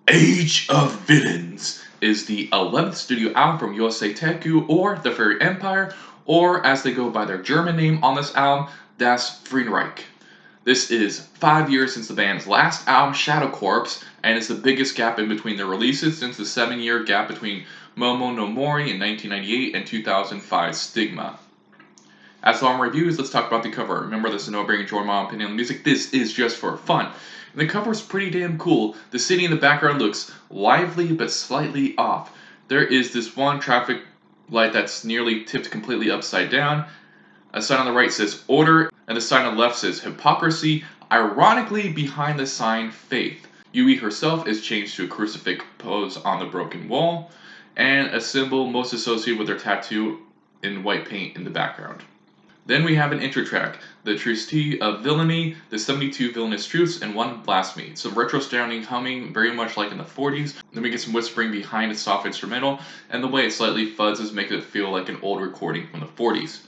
Age of Villains is the 11th studio album from Yōsei Teikoku, or the Fairy Empire, or as they go by their German name on this album, das Feenreich. This is 5 years since the band's last album, Shadow Corpse, and is the biggest gap in between their releases since the 7-year gap between Momo no Mori in 1998 and 2005's Stigma. As for our reviews, let's talk about the cover. Remember, this is no bring enjoy my opinion on the music. This is just for fun. And the cover is pretty damn cool. The city in the background looks lively but slightly off. There is this one traffic light that's nearly tipped completely upside down. A sign on the right says order, and the sign on the left says hypocrisy. Ironically, behind the sign faith. Yui herself is changed to a crucifix pose on the broken wall, and a symbol most associated with their tattoo in white paint in the background. Then we have an intro track, the Tristie of Villainy, the 72 Villainous Truths, and one Blasphemy. Some retro-sounding humming, very much like in the 40s. Then we get some whispering behind a soft instrumental, and the way it slightly fuzzes makes it feel like an old recording from the 40s.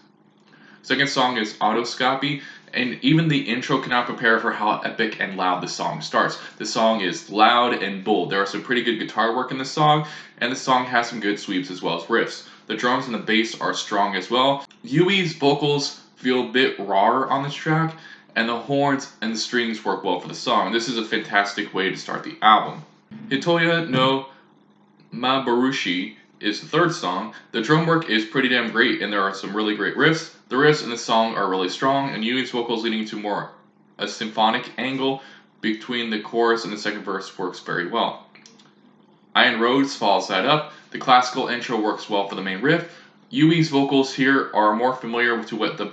Second song is Autoscopy, and even the intro cannot prepare for how epic and loud the song starts. The song is loud and bold. There are some pretty good guitar work in the song, and the song has some good sweeps as well as riffs. The drums and the bass are strong as well. Yui's vocals feel a bit rawer on this track, and the horns and the strings work well for the song. This is a fantastic way to start the album. Hitoya no Mabarushi is the third song. The drum work is pretty damn great, and there are some really great riffs. The riffs in the song are really strong, and Yui's vocals leading to more a symphonic angle between the chorus and the second verse works very well. Iron Roads follows that up. The classical intro works well for the main riff. Yui's vocals here are more familiar to what the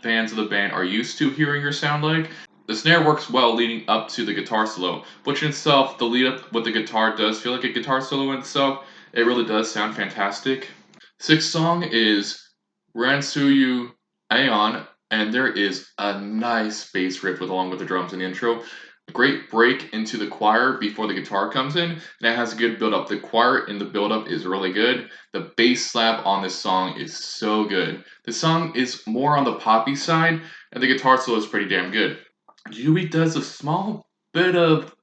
fans of the band are used to hearing her sound like. The snare works well leading up to the guitar solo, which in itself, the lead up with the guitar does feel like a guitar solo in itself. It really does sound fantastic. Sixth song is Ransuyu Aeon, and there is a nice bass riff along with the drums in the intro. A great break into the choir before the guitar comes in, and it has a good build-up. The choir in the build-up is really good. The bass slap on this song is so good. The song is more on the poppy side, and the guitar solo is pretty damn good. Yui does a small bit of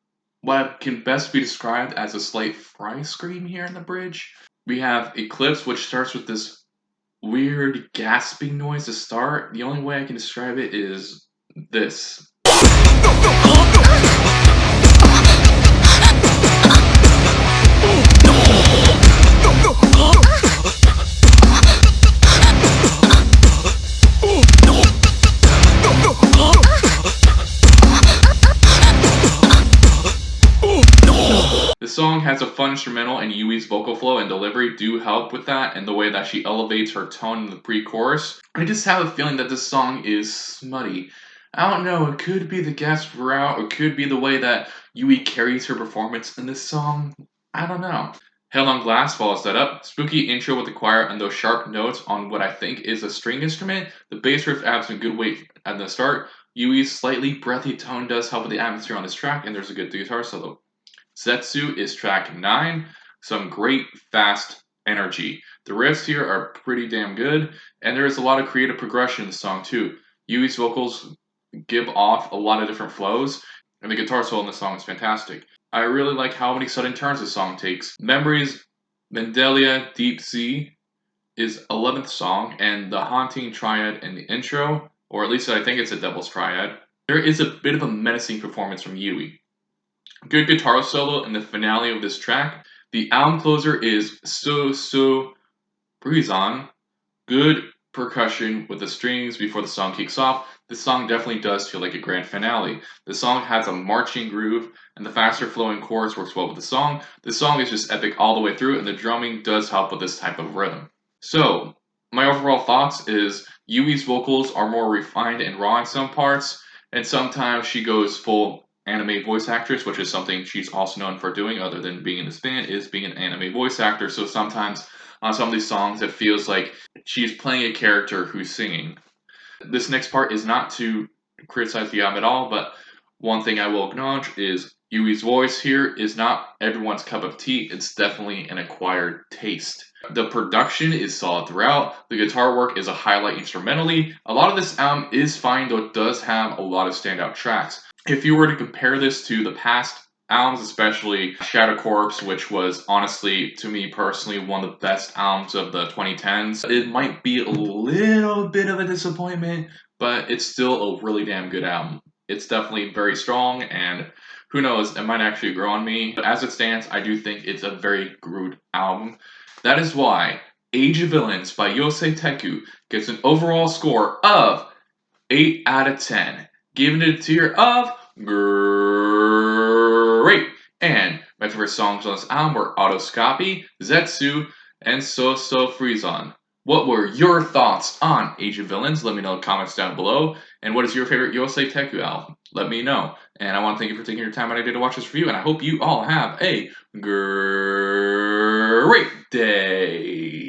what can best be described as a slight fry scream here in the bridge. We have Eclipse, which starts with this weird gasping noise to start. The only way I can describe it is this. The song has a fun instrumental, and Yui's vocal flow and delivery do help with that, and the way that she elevates her tone in the pre-chorus. I just have a feeling that this song is smutty. I don't know, it could be the gasp route, or it could be the way that Yui carries her performance in this song. I don't know. Hell on Glass follows that up. Spooky intro with the choir and those sharp notes on what I think is a string instrument. The bass riff adds some good weight at the start. Yui's slightly breathy tone does help with the atmosphere on this track, and there's a good guitar solo. Zetsu is track 9. Some great fast energy. The riffs here are pretty damn good, and there is a lot of creative progression in the song too. Yui's vocals give off a lot of different flows, and the guitar solo in the song is fantastic. I really like how many sudden turns the song takes. Memories, Mendelia Deep Sea is 11th song, and the Haunting Triad in the intro, or at least I think it's a Devil's Triad. There is a bit of a menacing performance from Yui. Good guitar solo in the finale of this track. The album closer is So Brizon. Good percussion with the strings before the song kicks off. This song definitely does feel like a grand finale. The song has a marching groove, and the faster flowing chorus works well with the song. The song is just epic all the way through, and the drumming does help with this type of rhythm. So, my overall thoughts is Yui's vocals are more refined and raw in some parts, and sometimes she goes full anime voice actress, which is something she's also known for doing other than being in this band, is being an anime voice actor. So sometimes on some of these songs it feels like she's playing a character who's singing. This next part is not to criticize the album at all, but one thing I will acknowledge is Yui's voice here is not everyone's cup of tea. It's definitely an acquired taste. The production is solid throughout. The guitar work is a highlight instrumentally. A lot of this album is fine, though it does have a lot of standout tracks. If you were to compare this to the past albums, especially Shadow Corpse, which was honestly, to me personally, one of the best albums of the 2010s. It might be a little bit of a disappointment, but it's still a really damn good album. It's definitely very strong, and who knows, it might actually grow on me. But as it stands, I do think it's a very good album. That is why Age of Villains by Yōsei Teikoku gets an overall score of 8 out of 10, giving it a tier of great. And my favorite songs on this album were Autoscopy, Zetsu, and So So Freezon. What were your thoughts on Age of Villains? Let me know in the comments down below. And what is your favorite Yōsei Teikoku album? Let me know. And I want to thank you for taking your time out of your day to watch this review, and I hope you all have a great day.